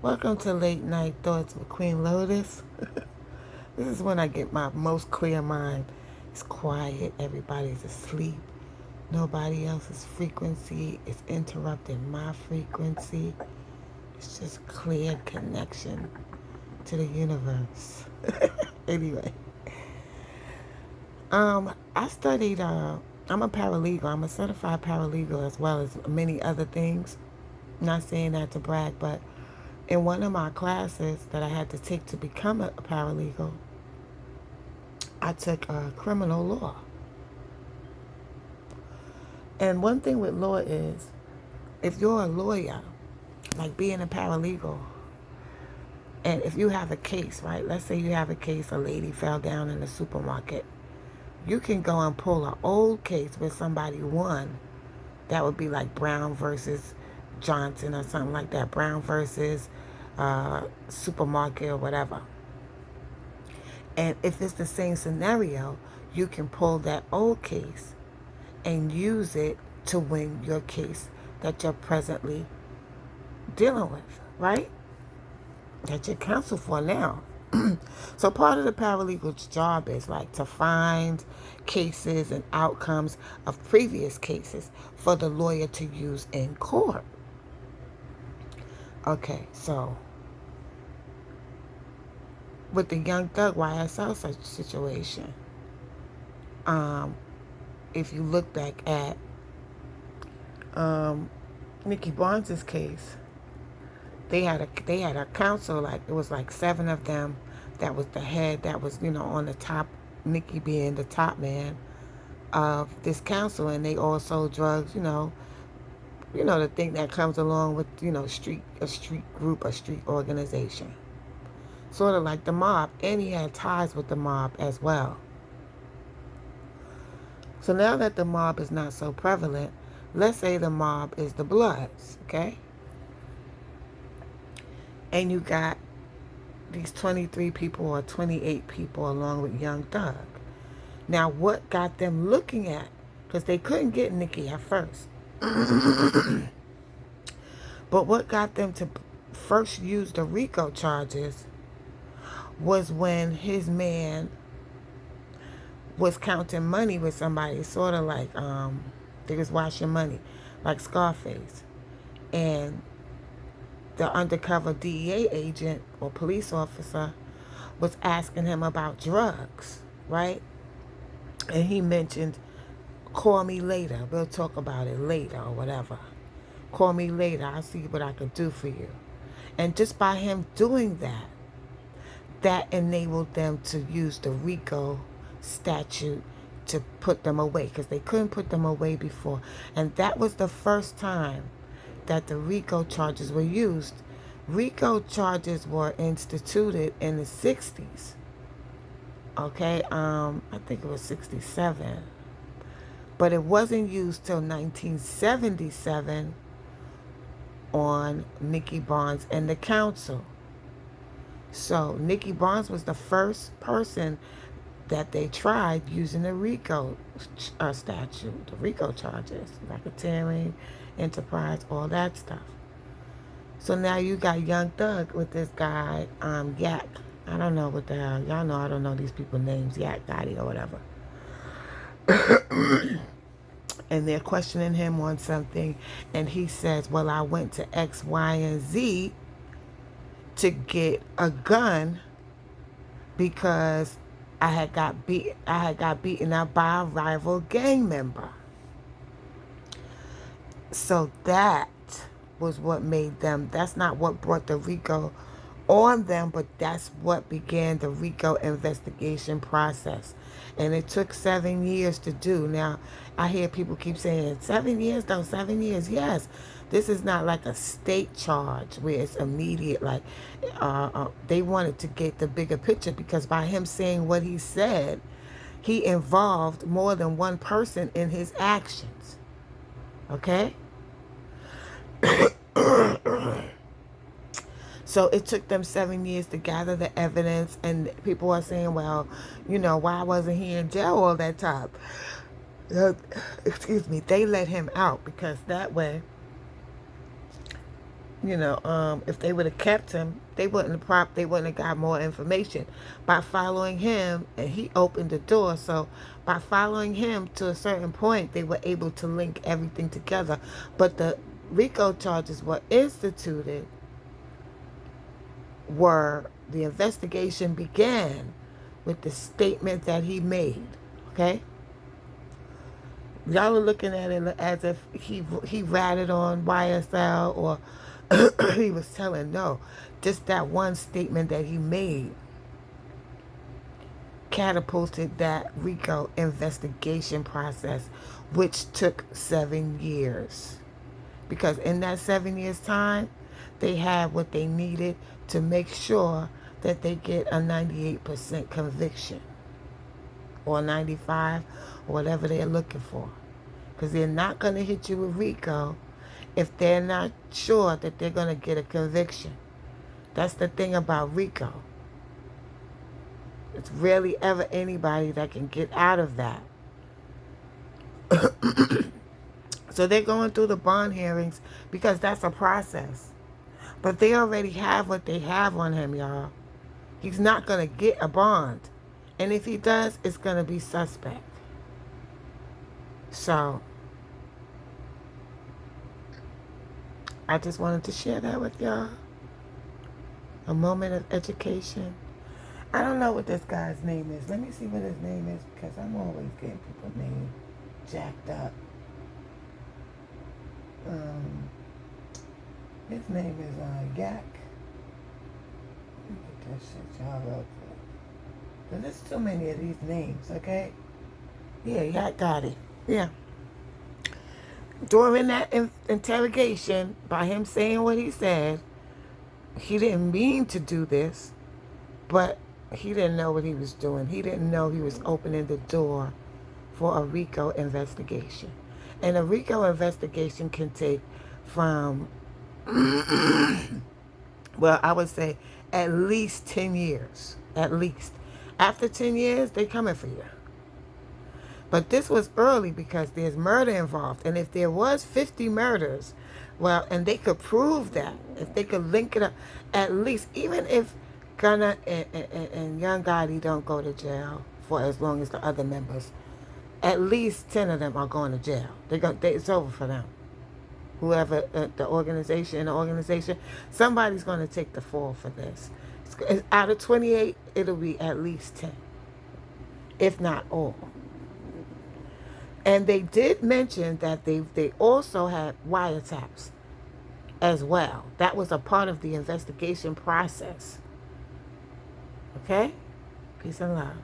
Welcome to Late Night Thoughts with Queen Lotus. This is when I get my most clear mind. It's quiet, everybody's asleep. Nobody else's frequency is interrupting my frequency. It's just clear connection to the universe. Anyway, I studied, I'm a paralegal. I'm a certified paralegal as well as many other things. Not saying that to brag, but in one of my classes that I had to take to become a paralegal, I took criminal law. And one thing with law is, if you're a lawyer, like being a paralegal, and if you have a case, right? Let's say you have a case, a lady fell down in the supermarket. You can go and pull an old case where somebody won. That would be like Brown versus Johnson or something like that. Brown versus supermarket or whatever. And if it's the same scenario, you can pull that old case and use it to win your case that you're presently dealing with, right? That you're counsel for now. So part of the paralegal's job is like to find cases and outcomes of previous cases for the lawyer to use in court. Okay, so with the Young Thug YSL such situation, if you look back at Nikki Barnes's case, they had a council, like it was like 7 of them that was the head, that was, on the top, Nikki being the top man of this council, and they all sold drugs, the thing that comes along with, a street group, a street organization. Sort of like the mob, and he had ties with the mob as well. So now that the mob is not so prevalent, let's say the mob is the Bloods, okay? And you got these 23 people or 28 people along with Young Thug. Now, what got them looking at? Because they couldn't get Nikki at first. But what got them to first use the RICO charges was when his man was counting money with somebody, sort of like they was washing money, like Scarface. And the undercover DEA agent or police officer was asking him about drugs, right? And he mentioned, call me later. We'll talk about it later or whatever. Call me later. I'll see what I can do for you. And just by him doing that, that enabled them to use the RICO statute to put them away, because they couldn't put them away before. And that was the first time that the RICO charges were used. RICO charges were instituted in the 60s. Okay, I think it was 67. But it wasn't used till 1977 on Nikki Barnes and the council. So Nikki Barnes was the first person that they tried using the RICO statute, the RICO charges, racketeering, enterprise, all that stuff. So now you got Young Thug with this guy, YAK. I don't know what the hell. Y'all know I don't know these people's names, YAK Gotti or whatever. And they're questioning him on something. And he says, well, I went to X, Y, and Z to get a gun because I had got beaten up by a rival gang member. So that was what made them, that's not what brought the RICO on them, but that's what began the RICO investigation process. And it took 7 years to do. Now, I hear people keep saying, 7 years though, 7 years. Yes, this is not like a state charge where it's immediate. Like, they wanted to get the bigger picture, because by him saying what he said, he involved more than one person in his actions. Okay? So it took them 7 years to gather the evidence, and people are saying, well, why wasn't he in jail all that time? Excuse me. They let him out because that way if they would have kept him, they wouldn't have got more information. By following him, and he opened the door, so by following him to a certain point, they were able to link everything together. But the RICO charges were instituted, were the investigation began with the statement that he made. Okay? Y'all are looking at it as if he ratted on YSL, or he was telling. No, just that one statement that he made catapulted that RICO investigation process, which took 7 years. Because in that 7 years time, they had what they needed to make sure that they get a 98% conviction, or 95, or whatever they're looking for. Because they're not going to hit you with RICO if they're not sure that they're going to get a conviction. That's the thing about RICO. It's rarely ever anybody that can get out of that. So they're going through the bond hearings because that's a process. But they already have what they have on him, y'all. He's not going to get a bond. And if he does, it's going to be suspect. So I just wanted to share that with y'all. A moment of education. I don't know what this guy's name is. Let me see what his name is, because I'm always getting people's names jacked up. His name is YAK. Let me get that shit, y'all, real quick. Because there's too many of these names, okay? Yeah, YAK Gotti. Yeah. During that interrogation, by him saying what he said, he didn't mean to do this, but he didn't know what he was doing. He didn't know he was opening the door for a RICO investigation. And a RICO investigation can take from, well, I would say at least 10 years. At least. After 10 years, they're coming for you. But this was early because there's murder involved. And if there was 50 murders, well, and they could prove that, if they could link it up, at least, even if Gunna and Young Gotti don't go to jail for as long as the other members, at least 10 of them are going to jail. It's over for them. Whoever, the organization, somebody's going to take the fall for this. Out of 28, it'll be at least 10, if not all. And they did mention that they also had wiretaps as well. That was a part of the investigation process. Okay? Peace and love.